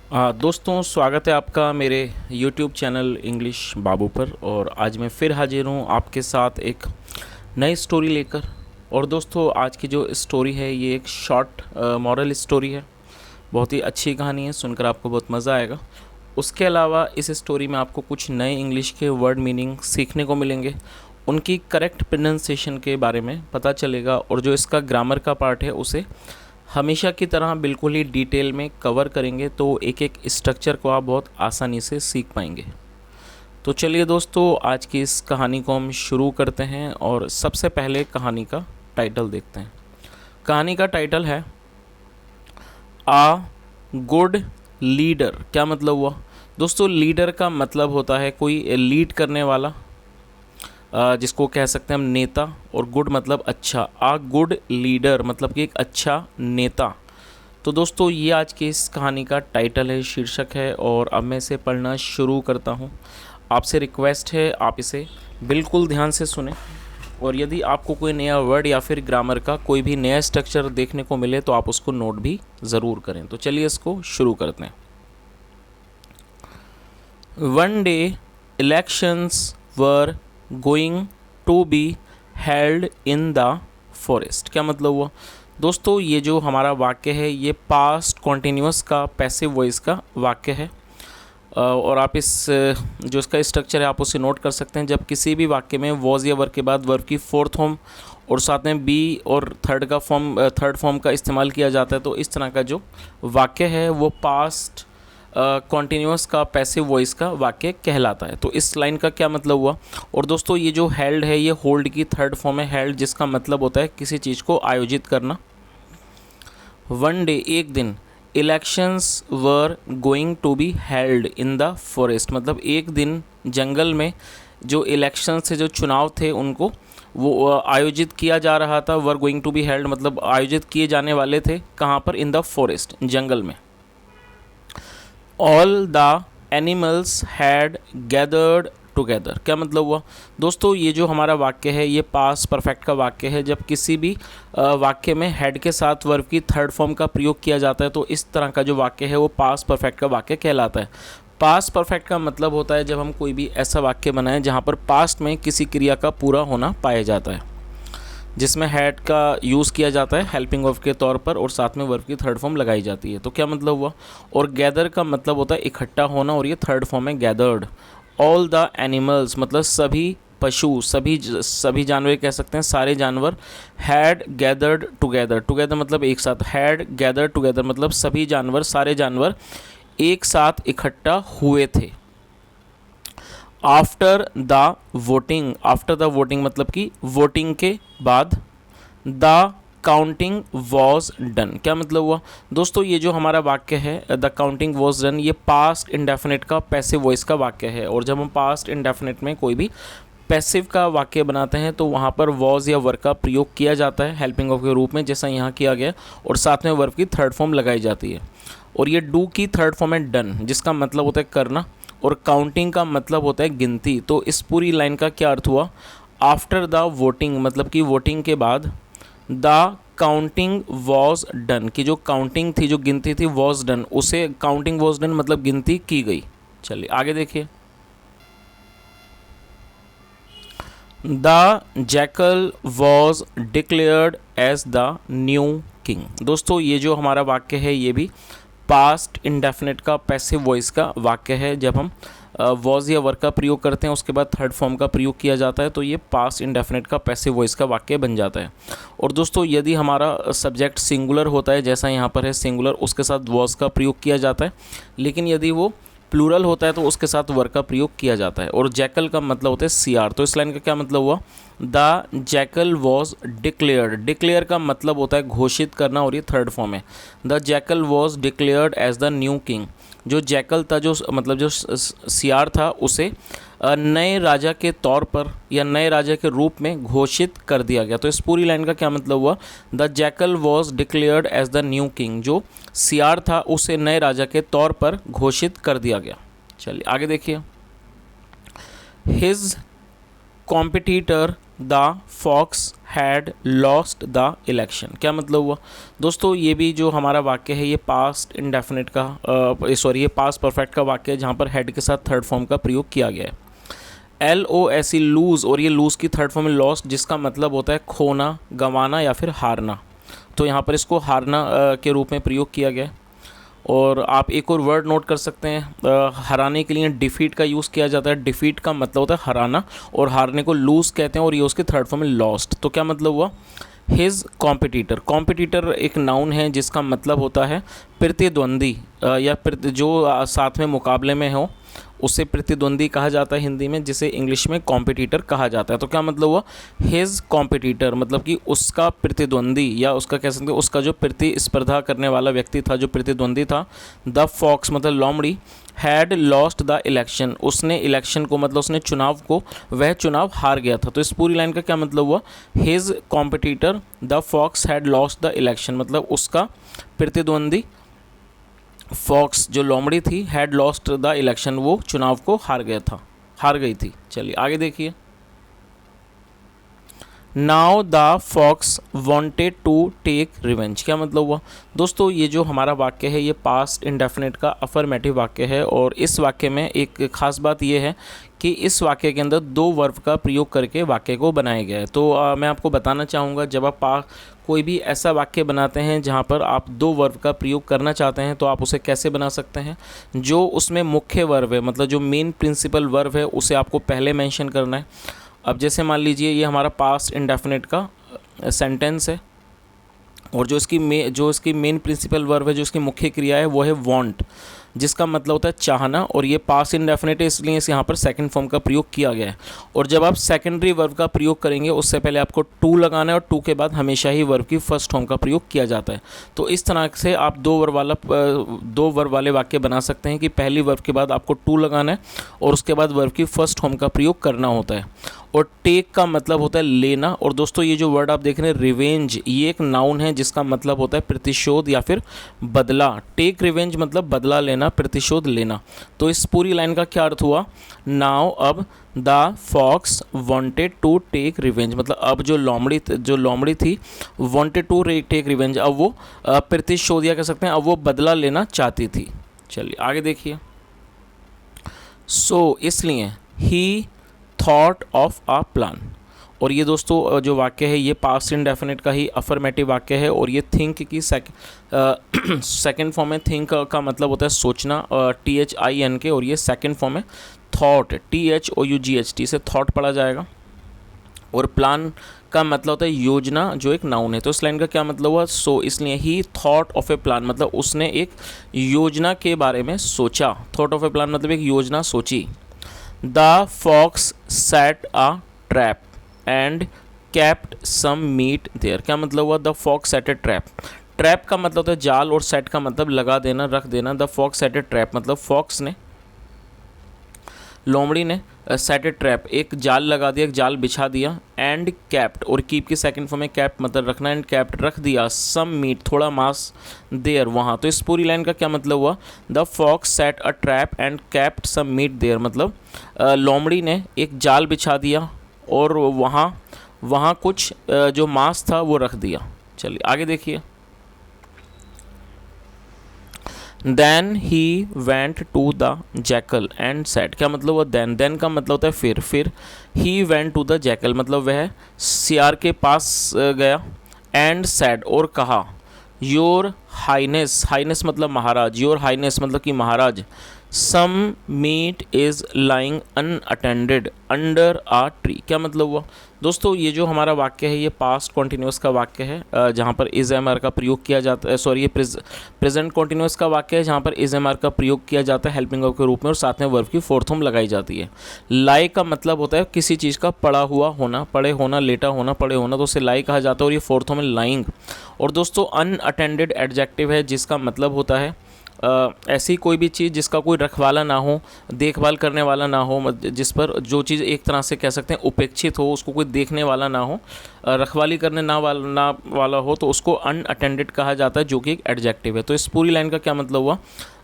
दोस्तों, स्वागत है आपका मेरे YouTube चैनल इंग्लिश बाबू पर। और आज मैं फिर हाजिर हूँ आपके साथ एक नई स्टोरी लेकर। और दोस्तों, आज की जो स्टोरी है ये एक शॉर्ट मॉरल स्टोरी है। बहुत ही अच्छी कहानी है, सुनकर आपको बहुत मज़ा आएगा। उसके अलावा इस स्टोरी में आपको कुछ नए इंग्लिश के वर्ड मीनिंग सीखने को मिलेंगे, उनकी करेक्ट प्रोनाउंसिएशन के बारे में पता चलेगा, और जो इसका ग्रामर का पार्ट है उसे हमेशा की तरह बिल्कुल ही डिटेल में कवर करेंगे, तो एक एक स्ट्रक्चर को आप बहुत आसानी से सीख पाएंगे। तो चलिए दोस्तों, आज की इस कहानी को हम शुरू करते हैं और सबसे पहले कहानी का टाइटल देखते हैं। कहानी का टाइटल है आ गुड लीडर। क्या मतलब हुआ दोस्तों? लीडर का मतलब होता है कोई लीड करने वाला, जिसको कह सकते हैं हम नेता। और गुड मतलब अच्छा। आ गुड लीडर मतलब कि एक अच्छा नेता। तो दोस्तों, ये आज की इस कहानी का टाइटल है, शीर्षक है। और अब मैं इसे पढ़ना शुरू करता हूँ। आपसे रिक्वेस्ट है आप इसे बिल्कुल ध्यान से सुने, और यदि आपको कोई नया वर्ड या फिर ग्रामर का कोई भी नया स्ट्रक्चर देखने को मिले तो आप उसको नोट भी ज़रूर करें। तो चलिए इसको शुरू करते हैं। One day elections were going to be held in the forest. क्या मतलब हुआ दोस्तों? ये जो हमारा वाक्य है ये पास्ट कॉन्टिन्यूस का पैसिव वॉइस का वाक्य है। और आप इस जो इसका स्ट्रक्चर है आप उसे नोट कर सकते हैं। जब किसी भी वाक्य में वॉज या वर्ब के बाद वर्ब की फोर्थ फॉर्म और साथ में बी और थर्ड फॉर्म का इस्तेमाल किया जाता है, तो इस तरह का जो वाक्य है वो पास्ट कॉन्टीन्यूअस का पैसिव वॉइस का वाक्य कहलाता है। तो इस लाइन का क्या मतलब हुआ? और दोस्तों, ये जो हेल्ड है ये होल्ड की थर्ड फॉर्म है हेल्ड, जिसका मतलब होता है किसी चीज़ को आयोजित करना। वन डे एक दिन, elections were going to be held in the forest मतलब एक दिन जंगल में जो इलेक्शन से जो चुनाव थे उनको वो आयोजित किया जा रहा था। Were going to be held मतलब आयोजित किए जाने वाले थे। कहाँ पर? इन द फॉरेस्ट, जंगल में। All the animals had gathered together. क्या मतलब हुआ दोस्तों? ये जो हमारा वाक्य है ये पास्ट परफेक्ट का वाक्य है। जब किसी भी वाक्य में हेड के साथ वर्ब की थर्ड फॉर्म का प्रयोग किया जाता है तो इस तरह का जो वाक्य है वो पास्ट परफेक्ट का वाक्य कहलाता है। पास्ट परफेक्ट का मतलब होता है जब हम कोई भी ऐसा वाक्य बनाएं जहाँ पर पास्ट में किसी क्रिया का पूरा होना पाया जाता है, जिसमें हैड का यूज़ किया जाता है हेल्पिंग वर्ब के तौर पर और साथ में वर्ब की थर्ड फॉर्म लगाई जाती है। तो क्या मतलब हुआ? और गैदर का मतलब होता है इकट्ठा होना, और ये थर्ड फॉर्म है गैदर्ड। ऑल द एनिमल्स मतलब सभी पशु, सभी जानवर कह सकते हैं, सारे जानवर। हैड गैदर्ड टुगेदर, टुगेदर मतलब एक साथ। हैड गैदर्ड टुगेदर मतलब सभी जानवर, सारे जानवर एक साथ इकट्ठा हुए थे। After the voting, after the voting मतलब कि वोटिंग के बाद। The counting was done. क्या मतलब हुआ दोस्तों? ये जो हमारा वाक्य है द काउंटिंग वॉज डन, ये पास्ट इंडेफिनिट का पैसिव वॉइस का वाक्य है। और जब हम पास्ट इंडेफिनिट में कोई भी पैसिव का वाक्य बनाते हैं तो वहाँ पर वॉज या वर्ब का प्रयोग किया जाता है हेल्पिंग वर्ब के रूप में, जैसा यहाँ किया गया, और साथ में वर्ब की थर्ड फॉर्म लगाई जाती है। और ये डू की थर्ड फॉर्म है डन, जिसका मतलब होता है करना, और काउंटिंग का मतलब होता है गिनती। तो इस पूरी लाइन का क्या अर्थ हुआ? आफ्टर द वोटिंग मतलब कि वोटिंग के बाद। द काउंटिंग वॉज डन की जो काउंटिंग थी, जो गिनती थी, वॉज डन, उसे काउंटिंग वॉज डन मतलब गिनती की गई। चलिए आगे देखिए। The jackal was declared as the new king. दोस्तों, ये जो हमारा वाक्य है ये भी पास्ट इंडेफिनिट का पैसिव वॉइस का वाक्य है। जब हम वॉज या वर्ब का प्रयोग करते हैं उसके बाद थर्ड फॉर्म का प्रयोग किया जाता है तो ये पास्ट इंडेफिनिट का पैसिव वॉइस का वाक्य बन जाता है। और दोस्तों, यदि हमारा सब्जेक्ट सिंगुलर होता है, जैसा यहाँ पर है सिंगुलर, उसके साथ वॉज का प्रयोग किया जाता है। लेकिन यदि वो प्लूरल होता है तो उसके साथ वर्ब का प्रयोग किया जाता है। और जैकल का मतलब होता है सीआर। तो इस लाइन का क्या मतलब हुआ? The jackal was declared, declare का मतलब होता है घोषित करना, और ये थर्ड फॉर्म है। The jackal was declared as the new king. जो जैकल था, जो मतलब जो सीआर था, उसे नए राजा के तौर पर या नए राजा के रूप में घोषित कर दिया गया। तो इस पूरी लाइन का क्या मतलब हुआ? The jackal was declared as the new king, जो सीआर था उसे नए राजा के तौर पर घोषित कर दिया गया। चलिए आगे देखिए। His competitor the fox had lost the election. क्या मतलब हुआ दोस्तों, ये भी जो हमारा वाक्य है ये पास्ट इंडेफिनिट का ये पास्ट परफेक्ट का वाक्य है जहाँ पर हैड के साथ थर्ड फॉर्म का प्रयोग किया गया है। LOSE लूज़, और ये लूज़ की थर्ड फॉर्म में लॉस्ट, जिसका मतलब होता है खोना, गंवाना या फिर हारना। तो यहाँ पर इसको हारना के रूप में प्रयोग किया गया है। और आप एक और वर्ड नोट कर सकते हैं, हराने के लिए डिफ़ीट का यूज़ किया जाता है। डिफ़ीट का मतलब होता है हराना, और हारने को लूज़ कहते हैं, और ये उसके थर्ड फॉर्म में लॉस्ट। तो क्या मतलब हुआ, हिज कॉम्पिटिटर। कॉम्पिटिटर एक नाउन है जिसका मतलब होता है प्रतिद्वंदी, या जो साथ में मुकाबले में हो उसे प्रतिद्वंदी कहा जाता है हिंदी में, जिसे इंग्लिश में कॉम्पिटिटर कहा जाता है। तो क्या मतलब हुआ, हिज कॉम्पिटिटर मतलब कि उसका प्रतिद्वंदी, या उसका कह सकते हैं उसका जो प्रतिस्पर्धा करने वाला व्यक्ति था, जो प्रतिद्वंदी था। द फॉक्स मतलब लोमड़ी, हैड लॉस्ट द इलेक्शन, उसने इलेक्शन को मतलब उसने चुनाव को, वह चुनाव हार गया था। तो इस पूरी लाइन का क्या मतलब हुआ, his competitor the fox had lost the election, मतलब उसका प्रतिद्वंदी फॉक्स जो लोमड़ी थी, हैड लॉस्ट द इलेक्शन, वो चुनाव को हार गई थी। चलिए आगे देखिए। Now the fox wanted to take revenge. क्या मतलब हुआ दोस्तों, ये जो हमारा वाक्य है ये पास्ट इंडेफिनिट का अफर्मेटिव वाक्य है, और इस वाक्य में एक खास बात ये है कि इस वाक्य के अंदर दो वर्ब का प्रयोग करके वाक्य को बनाया गया है। तो मैं आपको बताना चाहूँगा, जब आप कोई भी ऐसा वाक्य बनाते हैं जहाँ पर आप दो वर्ब का प्रयोग करना चाहते हैं, तो आप उसे कैसे बना सकते हैं। जो उसमें मुख्य वर्ब है, मतलब जो मेन प्रिंसिपल वर्ब है, उसे आपको पहले मेंशन करना है। अब जैसे मान लीजिए ये हमारा पास्ट इंडेफिनिट का सेंटेंस है, और जो इसकी मेन प्रिंसिपल वर्ब है, जो इसकी मुख्य क्रिया है, वो है वांट, जिसका मतलब होता है चाहना, और ये पास्ट इंडेफिनिट है, इसलिए इस यहाँ पर सेकंड फॉर्म का प्रयोग किया गया है। और जब आप सेकेंडरी वर्ब का प्रयोग करेंगे, उससे पहले आपको टू लगाना है, और टू के बाद हमेशा ही वर्ब की फर्स्ट फॉर्म का प्रयोग किया जाता है। तो इस तरह से आप दो वर्ब वाले वाक्य बना सकते हैं कि पहली वर्ब के बाद आपको टू लगाना है, और उसके बाद वर्ब की फर्स्ट फॉर्म का प्रयोग करना होता है। और टेक का मतलब होता है लेना। और दोस्तों ये जो वर्ड आप देख रहे हैं रिवेंज, ये एक नाउन है जिसका मतलब होता है प्रतिशोध या फिर बदला। टेक रिवेंज मतलब बदला लेना, प्रतिशोध लेना। तो इस पूरी लाइन का क्या अर्थ हुआ, नाउ अब the fox wanted to take revenge, मतलब अब जो लोमड़ी थी वांटेड टू टेक रिवेंज, अब वो प्रतिशोध या कह सकते हैं अब वो बदला लेना चाहती थी। चलिए आगे देखिए। सो इसलिए ही थॉट ऑफ अ प्लान। और ये दोस्तों जो वाक्य है ये पास्ट इंडेफिनिट का ही अफर्मेटिव वाक्य है, और ये थिंक की सेकंड फॉर्म है। थिंक का मतलब होता है सोचना, THINK, और ये सेकंड फॉर्म है थॉट, THOUGHT से थॉट पढ़ा जाएगा। और प्लान का मतलब होता है योजना, जो एक नाउन है। तो इस लाइन का क्या मतलब हुआ, सो इसलिए ही थॉट ऑफ ए प्लान, मतलब उसने एक योजना के बारे में सोचा। थॉट ऑफ ए प्लान मतलब एक योजना सोची। The fox set a trap and kept some meat there. क्या मतलब हुआ, the fox set a trap. Trap का मतलब होता है जाल, और सेट का मतलब लगा देना, रख देना। The fox set a trap मतलब फॉक्स ने, लोमड़ी ने सेट ए ट्रैप एक जाल लगा दिया, एक जाल बिछा दिया। एंड कैप्ट, और कीप की सेकंड फॉर्म में कैप्ट मतलब रखना, एंड कैप्ट रख दिया सम मीट थोड़ा मांस देयर वहाँ। तो इस पूरी लाइन का क्या मतलब हुआ, the fox set a trap and kept some meat there, मतलब लोमड़ी ने एक जाल बिछा दिया और वहाँ कुछ जो मांस था वो रख दिया। चलिए आगे देखिए। Then he went to the jackal and said. क्या मतलब हुआ, देन का मतलब होता है फिर he went to the jackal मतलब वह सियार के पास गया। एंड सेड और कहा, योर हाइनेस मतलब महाराज, योर हाइनेस मतलब कि महाराज, some meat is lying unattended under a tree. क्या मतलब हुआ दोस्तों, ये जो हमारा वाक्य है ये पास्ट कॉन्टिन्यूस का वाक्य है जहाँ पर इज एम आर का प्रयोग किया जाता है। सॉरी, ये प्रेजेंट कॉन्टिन्यूस का वाक्य है जहाँ पर इज एम आर का प्रयोग किया जाता है हेल्पिंग वर्ब के रूप में, और साथ में वर्ब की फोर्थ फॉर्म लगाई जाती है। लाई का मतलब होता है किसी चीज़ का पड़ा हुआ होना, पड़े होना, लेटा होना, पड़े होना, तो उसे लाई कहा जाता है, और ये फोर्थ फॉर्म है लाइंग। और दोस्तों अनअटेंडेड एडजेक्टिव है जिसका मतलब होता है ऐसी कोई भी चीज़ जिसका कोई रखवाला ना हो, देखभाल करने वाला ना हो, जिस पर जो चीज़ एक तरह से कह सकते हैं उपेक्षित हो, उसको कोई देखने वाला ना हो, रखवाली करने ना वाला हो, तो उसको अनअटेंडेड कहा जाता है, जो कि एक एडजेक्टिव है। तो इस पूरी लाइन का क्या मतलब हुआ?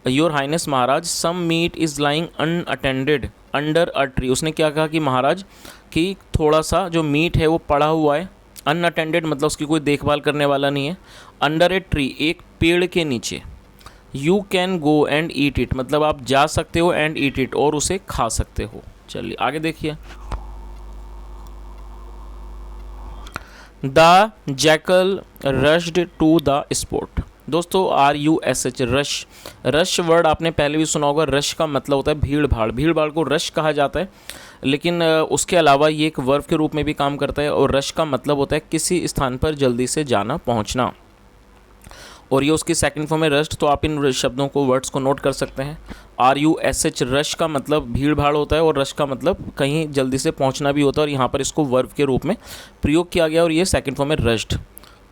योर हाइनेस महाराज, some meat is lying unattended under a tree. उसने क्या कहा कि महाराज कि थोड़ा सा जो मीट है वो पड़ा हुआ है, अनअटेंडेड मतलब उसकी कोई देखभाल करने वाला नहीं है, अंडर ए ट्री एक पेड़ के नीचे। You can go and eat it मतलब आप जा सकते हो, एंड ईट इट और उसे खा सकते हो। चलिए आगे देखिए। The jackal rushed to the spot. दोस्तों RUSH रश, रश वर्ड आपने पहले भी सुना होगा। रश का मतलब होता है भीड़ भाड़, भीड़ भाड़ को रश कहा जाता है, लेकिन उसके अलावा ये एक वर्ब के रूप में भी काम करता है। और रश का मतलब होता है किसी स्थान पर जल्दी से जाना, पहुंचना, और ये उसकी सेकंड फॉर्म है रश्ड। तो आप इन शब्दों को, वर्ड्स को नोट कर सकते हैं। RUSH रश का मतलब भीड़ भाड़ होता है, और रश का मतलब कहीं जल्दी से पहुंचना भी होता है, और यहाँ पर इसको वर्ब के रूप में प्रयोग किया गया, और ये सेकंड फॉर्म है रश्ड।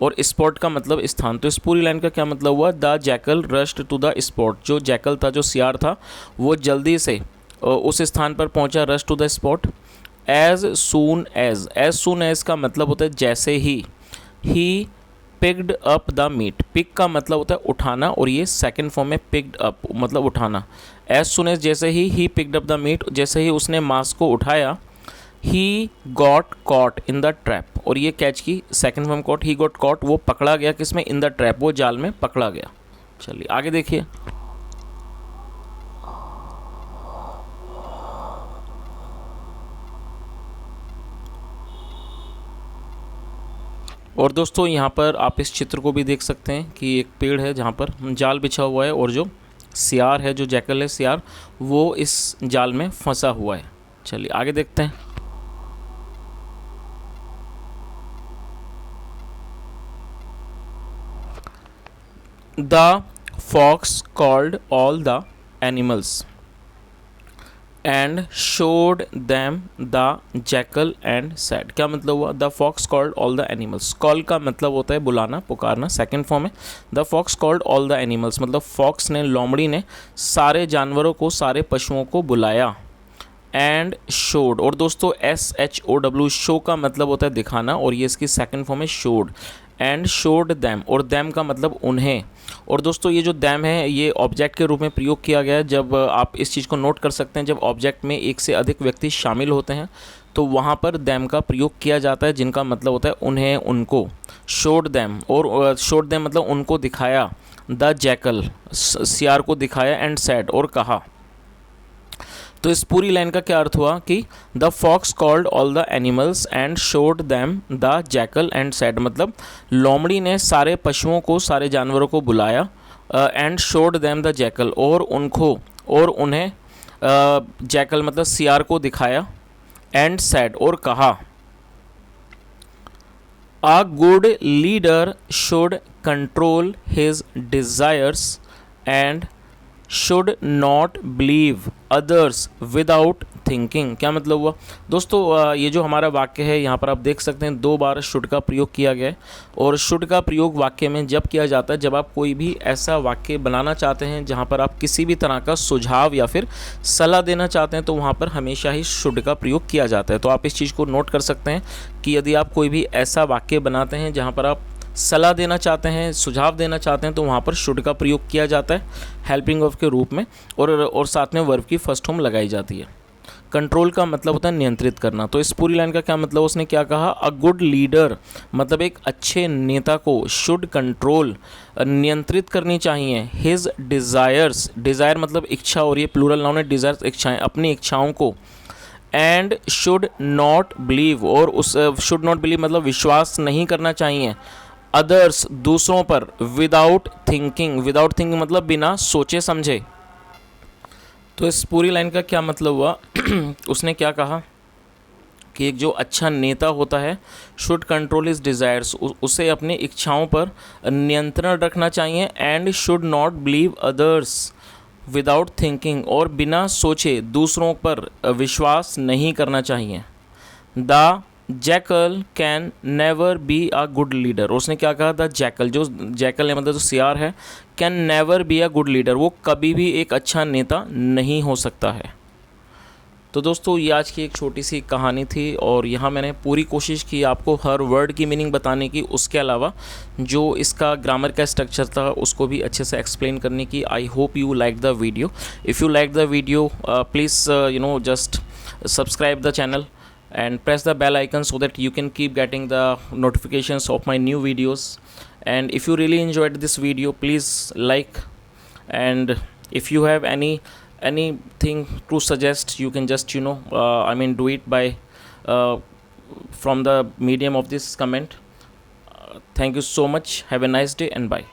और स्पॉट का मतलब स्थान। तो इस पूरी लाइन का क्या मतलब हुआ? The jackal rushed to the spot. जो जैकल था, जो सियार था, वो जल्दी से उस स्थान पर पहुंचा, rush to the spot. As soon as का मतलब होता है जैसे ही picked up the meat. Pick का मतलब होता है उठाना, और ये सेकंड फॉर्म में पिक्ड अप मतलब उठाना। एज सून एज जैसे ही पिक्ड अप द मीट, जैसे ही उसने मांस को उठाया। He got caught in the trap, और ये कैच की second form caught. He got caught वो पकड़ा गया, किसमें? इन द ट्रैप, वो जाल में पकड़ा गया। चलिए आगे देखिए। और दोस्तों यहाँ पर आप इस चित्र को भी देख सकते हैं कि एक पेड़ है जहाँ पर जाल बिछा हुआ है, और जो सियार है, जो जैकल है सियार, वो इस जाल में फंसा हुआ है। चलिए आगे देखते हैं। The fox called all the animals and showed them the jackal and said. क्या मतलब हुआ? The fox called all the animals. Call का मतलब होता है बुलाना, पुकारना, सेकंड फॉर्म है। The fox called all the animals मतलब फॉक्स ने, लोमड़ी ने सारे जानवरों को, सारे पशुओं को बुलाया। एंड शोड, और दोस्तों SHOW, शो का मतलब होता है दिखाना, और ये इसकी सेकंड फॉर्म है शोड। एंड शोड दैम, और दैम का मतलब उन्हें। और दोस्तों ये जो दैम है ये ऑब्जेक्ट के रूप में प्रयोग किया गया है। जब आप इस चीज़ को नोट कर सकते हैं, जब ऑब्जेक्ट में एक से अधिक व्यक्ति शामिल होते हैं तो वहाँ पर दैम का प्रयोग किया जाता है, जिनका मतलब होता है उन्हें, उनको। शोड दैम, और शोड दैम मतलब उनको दिखाया। द जैकल, सियार को दिखाया। एंड सैड, और कहा। तो इस पूरी लाइन का क्या अर्थ हुआ कि the fox called all the animals and showed them the jackal and said मतलब लोमड़ी ने सारे पशुओं को, सारे जानवरों को बुलाया। And showed them the jackal, और उनको, और उन्हें जैकल मतलब सियार को दिखाया। एंड सैड, और कहा। A good leader should control his desires and should not believe others without thinking। क्या मतलब हुआ? दोस्तों ये जो हमारा वाक्य है यहाँ पर आप देख सकते हैं 2 बार शुड का प्रयोग किया गया है। और शुड का प्रयोग वाक्य में जब किया जाता है जब आप कोई भी ऐसा वाक्य बनाना चाहते हैं जहाँ पर आप किसी भी तरह का सुझाव या फिर सलाह देना चाहते हैं, तो वहाँ पर हमेशा ही शुड का प्रयोग किया जाता है। तो आप इस चीज़ को नोट कर सकते हैं कि यदि आप कोई भी ऐसा वाक्य बनाते हैं जहाँ पर आप सलाह देना चाहते हैं, सुझाव देना चाहते हैं, तो वहाँ पर शुड का प्रयोग किया जाता है हेल्पिंग वर्ब के रूप में, और साथ में वर्ब की फर्स्ट फॉर्म लगाई जाती है। कंट्रोल का मतलब होता है नियंत्रित करना। तो इस पूरी लाइन का क्या मतलब, उसने क्या कहा? अ गुड लीडर मतलब एक अच्छे नेता को शुड कंट्रोल नियंत्रित करनी चाहिए हिज डिज़ायर्स, डिज़ायर मतलब इच्छा, और ये प्लूरल नाउन है, डिज़ायर्स इच्छाएं, अपनी इच्छाओं को। एंड शुड नॉट बिलीव, और उस शुड नॉट बिलीव मतलब विश्वास नहीं करना चाहिए अदर्स दूसरों पर। विदाउट थिंकिंग, विदाउट थिंकिंग मतलब बिना सोचे समझे। तो इस पूरी लाइन का क्या मतलब हुआ? उसने क्या कहा कि एक जो अच्छा नेता होता है शुड कंट्रोल हिज डिज़ायर्स, उसे अपनी इच्छाओं पर नियंत्रण रखना चाहिए। And should not believe others without thinking, और बिना सोचे दूसरों पर विश्वास नहीं करना चाहिए। The jackal can never be a good leader. उसने क्या कहा था, जैकल, जो जैकल है मतलब जो सियार है, can never be a good leader, वो कभी भी एक अच्छा नेता नहीं हो सकता है। तो दोस्तों ये आज की एक छोटी सी कहानी थी और यहाँ मैंने पूरी कोशिश की आपको हर वर्ड की मीनिंग बताने की, उसके अलावा जो इसका ग्रामर का स्ट्रक्चर था उसको भी अच्छे से एक्सप्लेन करने की। I hope you like the video. If you like the video please just subscribe the channel and press the bell icon so that you can keep getting the notifications of my new videos. And if you really enjoyed this video, please like, and if you have anything to suggest, you can just do it by uh, from the medium of this comment. Thank you so much. Have a nice day and bye.